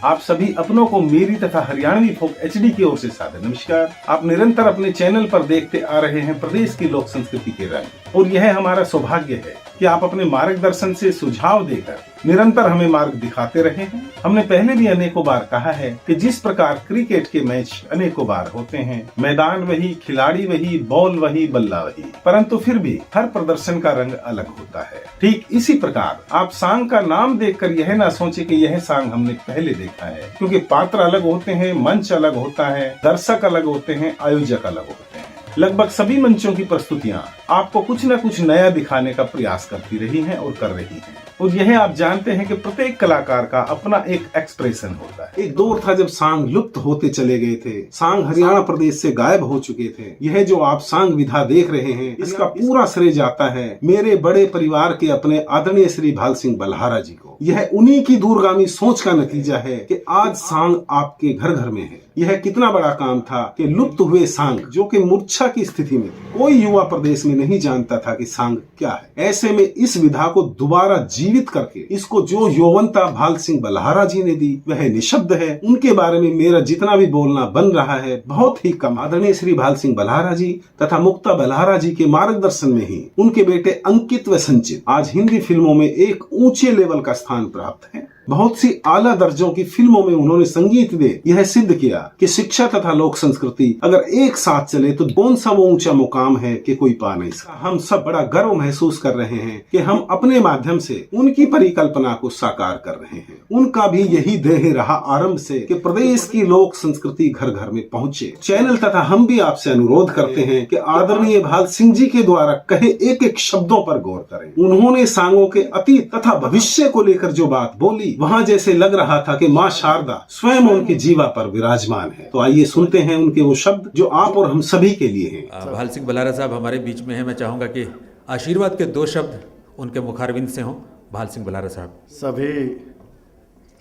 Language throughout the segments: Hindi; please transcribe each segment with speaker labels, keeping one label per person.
Speaker 1: आप सभी अपनों को मेरी तथा हरियाणवी फोक एचडी की ओर से सादर नमस्कार। आप निरंतर अपने चैनल पर देखते आ रहे हैं प्रदेश की लोक संस्कृति के रंग, और यह हमारा सौभाग्य है कि आप अपने मार्गदर्शन से सुझाव देकर निरंतर हमें मार्ग दिखाते रहे हैं। हमने पहले भी अनेकों बार कहा है कि जिस प्रकार क्रिकेट के मैच अनेकों बार होते हैं, मैदान वही, खिलाड़ी वही, बॉल वही, बल्ला वही, परंतु फिर भी हर प्रदर्शन का रंग अलग होता है। ठीक इसी प्रकार आप सांग का नाम देखकर यह ना सोचे कि यह सांग हमने पहले देखा है, क्योंकि पात्र अलग होते हैं, मंच अलग होता है, दर्शक अलग होते हैं, आयोजक अलग होते हैं। लगभग सभी मंचों की प्रस्तुतियां आपको कुछ न कुछ नया दिखाने का प्रयास करती रही हैं और कर रही हैं, और यह आप जानते हैं कि प्रत्येक कलाकार का अपना एक एक्सप्रेशन होता है। एक दौर था जब सांग लुप्त होते चले गए थे, सांग हरियाणा प्रदेश से गायब हो चुके थे। यह जो आप सांग विधा देख रहे हैं, इसका पूरा श्रेय जाता है मेरे बड़े परिवार के अपने आदरणीय श्री भाल सिंह बल्हारा जी को। यह उन्हीं की दूरगामी सोच का नतीजा है कि आज सांग आपके घर घर में है। यह कितना बड़ा काम था कि लुप्त हुए सांग, जो कि मूर्छा की स्थिति में थे, कोई युवा प्रदेश में नहीं जानता था कि सांग क्या है। ऐसे में इस विधा को दोबारा जीवित करके इसको जो यौवनता भाल सिंह बल्हारा जी ने दी, वह निशब्द है। उनके बारे में मेरा जितना भी बोलना बन रहा है बहुत ही कम। आदरणीय श्री भाल सिंह बल्हारा जी तथा मुक्ता बल्हारा जी के मार्गदर्शन में ही उनके बेटे अंकित व संचित आज हिंदी फिल्मों में एक ऊंचे लेवल का स्थान प्राप्त है। बहुत सी आला दर्जों की फिल्मों में उन्होंने संगीत दे यह सिद्ध किया कि शिक्षा तथा लोक संस्कृति अगर एक साथ चले तो कौन सा वो ऊंचा मुकाम है कि कोई पा नहीं सकता। हम सब बड़ा गर्व महसूस कर रहे हैं कि हम अपने माध्यम से उनकी परिकल्पना को साकार कर रहे हैं। उनका भी यही ध्येय रहा आरंभ से कि प्रदेश की लोक संस्कृति घर घर में पहुंचे। चैनल तथा हम भी आपसे अनुरोध करते हैं कि आदरणीय भाल सिंह जी के द्वारा कहे एक एक शब्दों पर गौर करें। उन्होंने सांगों के अतीत तथा भविष्य को लेकर जो बात बोली, वहाँ जैसे लग रहा था कि माँ शारदा स्वयं उनके जीवा पर विराजमान है। तो आइए सुनते हैं उनके वो शब्द जो आप और हम सभी के लिए हैं।
Speaker 2: भाल सिंह बल्हारा साहब हमारे बीच में हैं। मैं चाहूंगा कि आशीर्वाद के 2 शब्द उनके मुखारविंद से हों। भाल सिंह बल्हारा साहब।
Speaker 3: सभी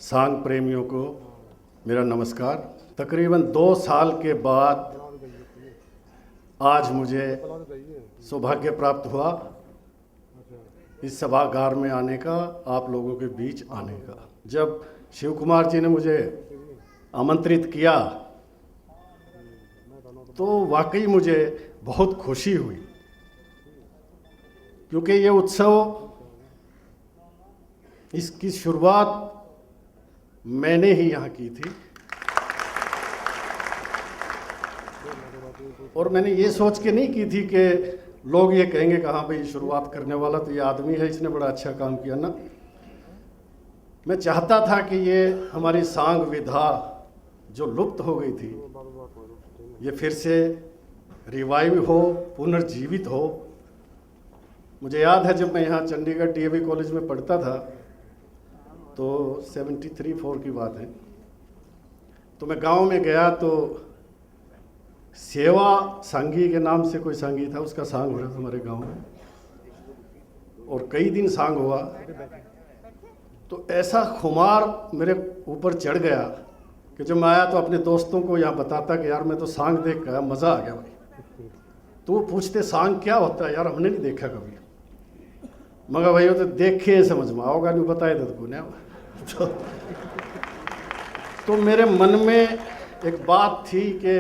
Speaker 3: सांग प्रेमियों को मेरा नमस्कार। तकरीबन 2 साल के बाद आज मुझे सौभाग्य प्राप्त हुआ इस सभागार में आने का, आप लोगों के बीच आने का। जब शिव कुमार जी ने मुझे आमंत्रित किया तो वाकई मुझे बहुत खुशी हुई, क्योंकि ये उत्सव, इसकी शुरुआत मैंने ही यहाँ की थी, और मैंने ये सोच के नहीं की थी कि लोग ये कहेंगे कि हाँ भाई शुरुआत करने वाला तो ये आदमी है, इसने बड़ा अच्छा काम किया ना। मैं चाहता था कि ये हमारी सांग विधा जो लुप्त हो गई थी, ये फिर से रिवाइव हो, पुनर्जीवित हो। मुझे याद है जब मैं यहाँ चंडीगढ़ डीएवी कॉलेज में पढ़ता था, तो 73-4 की बात है, तो मैं गांव में गया तो सेवा सांगी के नाम से कोई सांगी था, उसका सांग हो रहा था हमारे गांव में, और कई दिन सांग हुआ। तो ऐसा खुमार मेरे ऊपर चढ़ गया कि जब मैं आया तो अपने दोस्तों को यहाँ बताता कि यार मैं तो सांग देख कर मज़ा आ गया भाई। तो वो पूछते सांग क्या होता है, यार हमने नहीं देखा कभी। मगर भाई वो तो देखे समझ में आओगा, नहीं बताए तो को तो मेरे मन में एक बात थी कि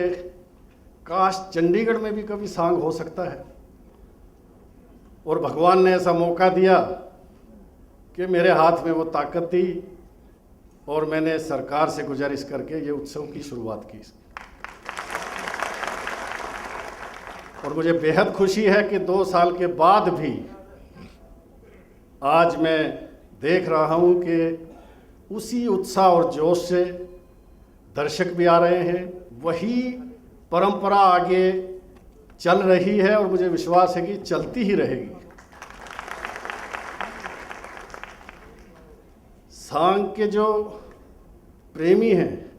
Speaker 3: काश चंडीगढ़ में भी कभी सांग हो सकता है, और भगवान ने ऐसा मौका दिया कि मेरे हाथ में वो ताकत दी, और मैंने सरकार से गुजारिश करके ये उत्सव की शुरुआत की। और मुझे बेहद खुशी है कि 2 साल के बाद भी आज मैं देख रहा हूँ कि उसी उत्साह और जोश से दर्शक भी आ रहे हैं, वही परंपरा आगे चल रही है, और मुझे विश्वास है कि चलती ही रहेगी। सांग के जो प्रेमी हैं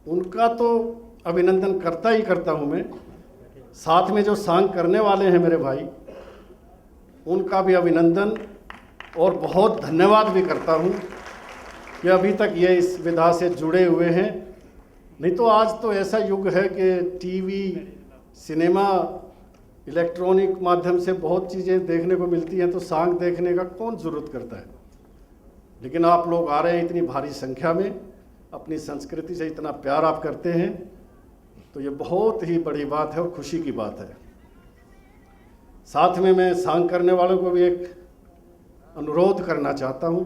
Speaker 3: उनका तो अभिनंदन करता ही करता हूँ मैं, साथ में जो सांग करने वाले हैं मेरे भाई, उनका भी अभिनंदन और बहुत धन्यवाद भी करता हूँ कि अभी तक ये इस विधा से जुड़े हुए हैं। नहीं तो आज तो ऐसा युग है कि टीवी, सिनेमा, इलेक्ट्रॉनिक माध्यम से बहुत चीज़ें देखने को मिलती हैं, तो सांग देखने का कौन ज़रूरत करता है। लेकिन आप लोग आ रहे हैं इतनी भारी संख्या में, अपनी संस्कृति से इतना प्यार आप करते हैं, तो ये बहुत ही बड़ी बात है और खुशी की बात है। साथ में मैं सांग करने वालों को भी एक अनुरोध करना चाहता हूँ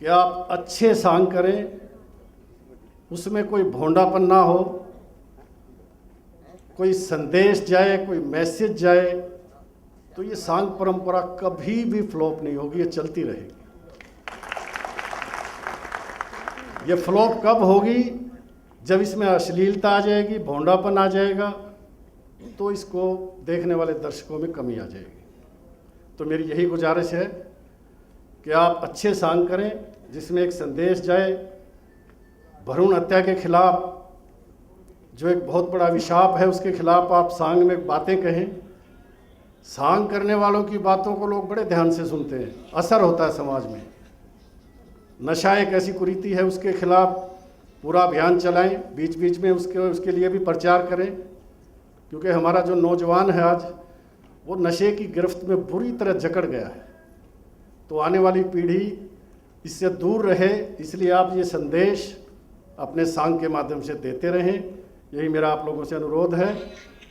Speaker 3: कि आप अच्छे सांग करें, उसमें कोई भोंडापन ना हो, कोई संदेश जाए, कोई मैसेज जाए, तो ये सांग परंपरा कभी भी फ्लॉप नहीं होगी, ये चलती रहेगी। ये फ्लॉप कब होगी? जब इसमें अश्लीलता आ जाएगी, भोंडापन आ जाएगा, तो इसको देखने वाले दर्शकों में कमी आ जाएगी। तो मेरी यही गुजारिश है कि आप अच्छे सांग करें जिसमें एक संदेश जाए। भ्रूण हत्या के खिलाफ जो एक बहुत बड़ा अभिशाप है, उसके खिलाफ आप सांग में बातें कहें। सांग करने वालों की बातों को लोग बड़े ध्यान से सुनते हैं, असर होता है समाज में। नशा एक ऐसी कुरीति है, उसके खिलाफ पूरा अभियान चलाएं, बीच बीच में उसके लिए भी प्रचार करें, क्योंकि हमारा जो नौजवान है आज, वो नशे की गिरफ्त में बुरी तरह जकड़ गया है। तो आने वाली पीढ़ी इससे दूर रहे, इसलिए आप ये संदेश अपने सांग के माध्यम से देते रहें, यही मेरा आप लोगों से अनुरोध है।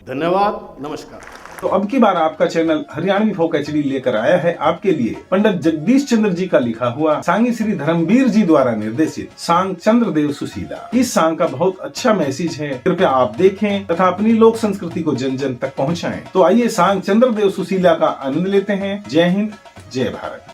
Speaker 3: धन्यवाद, नमस्कार।
Speaker 1: तो अब की बार आपका चैनल हरियाणवी फोक एचडी लेकर आया है आपके लिए पंडित जगदीश चंद्र जी का लिखा हुआ सांगी श्री धर्मवीर जी द्वारा निर्देशित सांग चंद्रदेव सुशीला। इस सांग का बहुत अच्छा मैसेज है, कृपया आप देखें तथा अपनी लोक संस्कृति को जन जन तक पहुंचाएं। तो आइए सांग चंद्रदेव सुशीला का आनंद लेते हैं। जय हिंद, जय भारत।